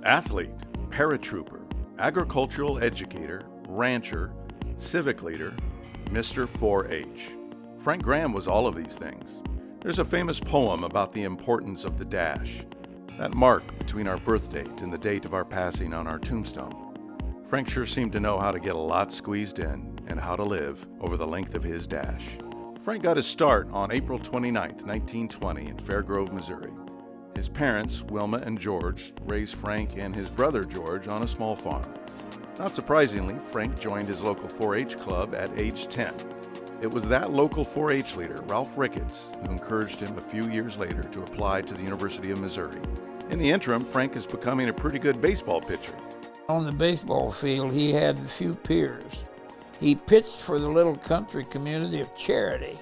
Athlete, paratrooper, agricultural educator, rancher, civic leader, Mr. 4-H. Frank Graham was all of these things. There's a famous poem about the importance of the dash, that mark between our birth date and the date of our passing on our tombstone. Frank sure seemed to know how to get a lot squeezed in and how to live over the length of his dash. Frank got his start on April 29, 1920 in Fairgrove, Missouri. His parents, Wilma and George, raised Frank and his brother George on a small farm. Not surprisingly, Frank joined his local 4-H club at age 10. It was that local 4-H leader, Ralph Ricketts, who encouraged him a few years later to apply to the University of Missouri. In the interim, Frank is becoming a pretty good baseball pitcher. On the baseball field, he had a few peers. He pitched for the little country community of Charity,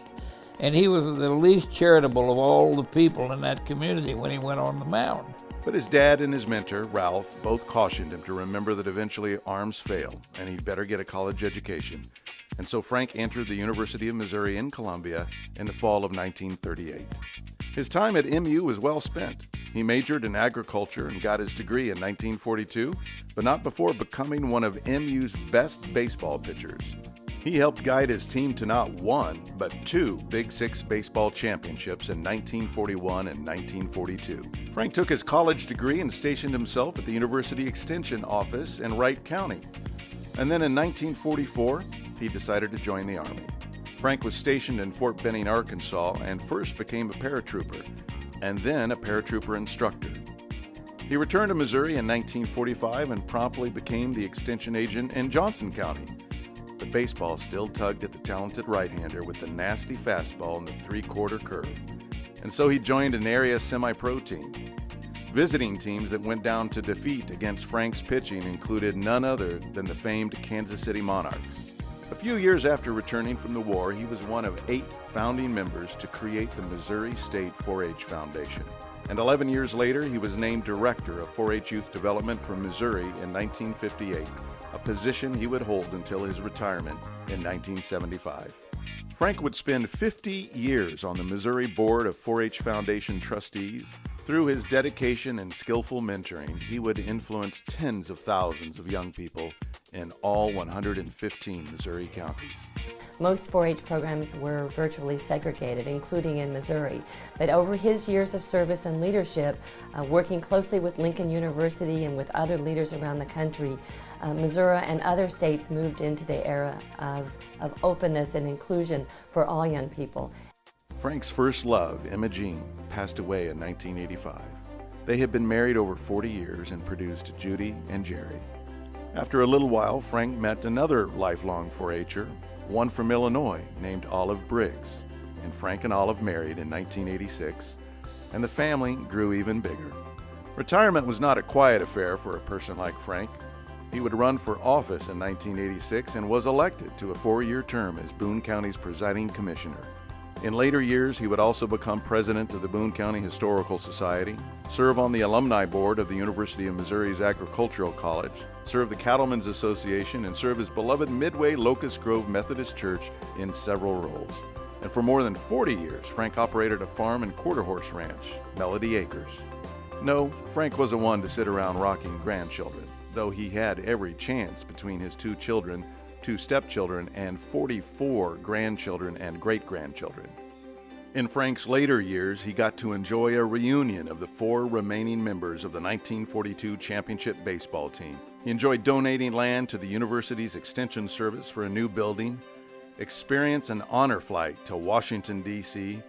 and he was the least charitable of all the people in that community when he went on the mound. But his dad and his mentor, Ralph, both cautioned him to remember that eventually arms fail and he'd better get a college education. And so Frank entered the University of Missouri in Columbia in the fall of 1938. His time at MU was well spent. He majored in agriculture and got his degree in 1942, but not before becoming one of MU's best baseball pitchers. He helped guide his team to not one, but two Big Six baseball championships in 1941 and 1942. Frank took his college degree and stationed himself at the University Extension Office in Wright County. And then in 1944, he decided to join the Army. Frank was stationed in Fort Benning, Arkansas, and first became a paratrooper, and then a paratrooper instructor. He returned to Missouri in 1945 and promptly became the extension agent in Johnson County. The baseball still tugged at the talented right-hander with the nasty fastball and the three-quarter curve. And so he joined an area semi-pro team. Visiting teams that went down to defeat against Frank's pitching included none other than the famed Kansas City Monarchs. A few years after returning from the war, he was one of 8 founding members to create the Missouri State 4-H Foundation. And 11 years later, he was named Director of 4-H Youth Development for Missouri in 1958, a position he would hold until his retirement in 1975. Frank would spend 50 years on the Missouri Board of 4-H Foundation Trustees. Through his dedication and skillful mentoring, he would influence tens of thousands of young people in all 115 Missouri counties. Most 4-H programs were virtually segregated, including in Missouri. But over his years of service and leadership, working closely with Lincoln University and with other leaders around the country, Missouri and other states moved into the era of openness and inclusion for all young people. Frank's first love, Emma Jean, passed away in 1985. They had been married over 40 years and produced Judy and Jerry. After a little while, Frank met another lifelong 4-H'er, one from Illinois named Olive Briggs, and Frank and Olive married in 1986, and the family grew even bigger. Retirement was not a quiet affair for a person like Frank. He would run for office in 1986 and was elected to a 4-year term as Boone County's presiding commissioner. In later years, he would also become president of the Boone County Historical Society, serve on the alumni board of the University of Missouri's Agricultural College, serve the Cattlemen's Association, and serve his beloved Midway Locust Grove Methodist Church in several roles. And for more than 40 years, Frank operated a farm and quarter horse ranch, Melody Acres. No, Frank wasn't one to sit around rocking grandchildren, though he had every chance between his 2 children, 2 stepchildren, and 44 grandchildren and great-grandchildren. In Frank's later years, he got to enjoy a reunion of the 4 remaining members of the 1942 championship baseball team. He enjoyed donating land to the university's extension service for a new building, experience an honor flight to Washington, D.C.,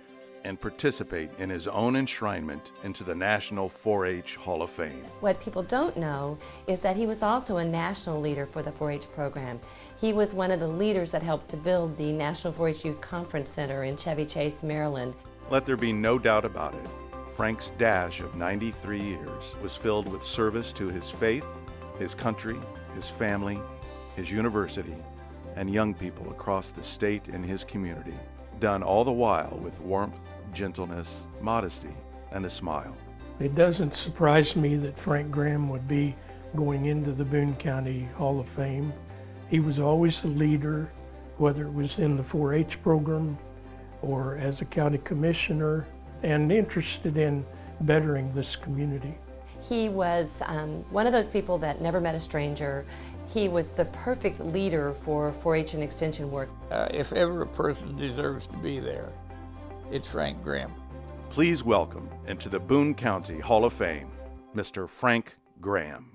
and participate in his own enshrinement into the National 4-H Hall of Fame. What people don't know is that he was also a national leader for the 4-H program. He was one of the leaders that helped to build the National 4-H Youth Conference Center in Chevy Chase, Maryland. Let there be no doubt about it. Frank's dash of 93 years was filled with service to his faith, his country, his family, his university, and young people across the state and his community, done all the while with warmth, gentleness, modesty, and a smile. It doesn't surprise me that Frank Graham would be going into the Boone County Hall of Fame. He was always a leader, whether it was in the 4-H program or as a county commissioner, and interested in bettering this community. He was one of those people that never met a stranger. He was the perfect leader for 4-H and extension work. If ever a person deserves to be there, it's Frank Graham. Please welcome into the Boone County Hall of Fame, Mr. Frank Graham.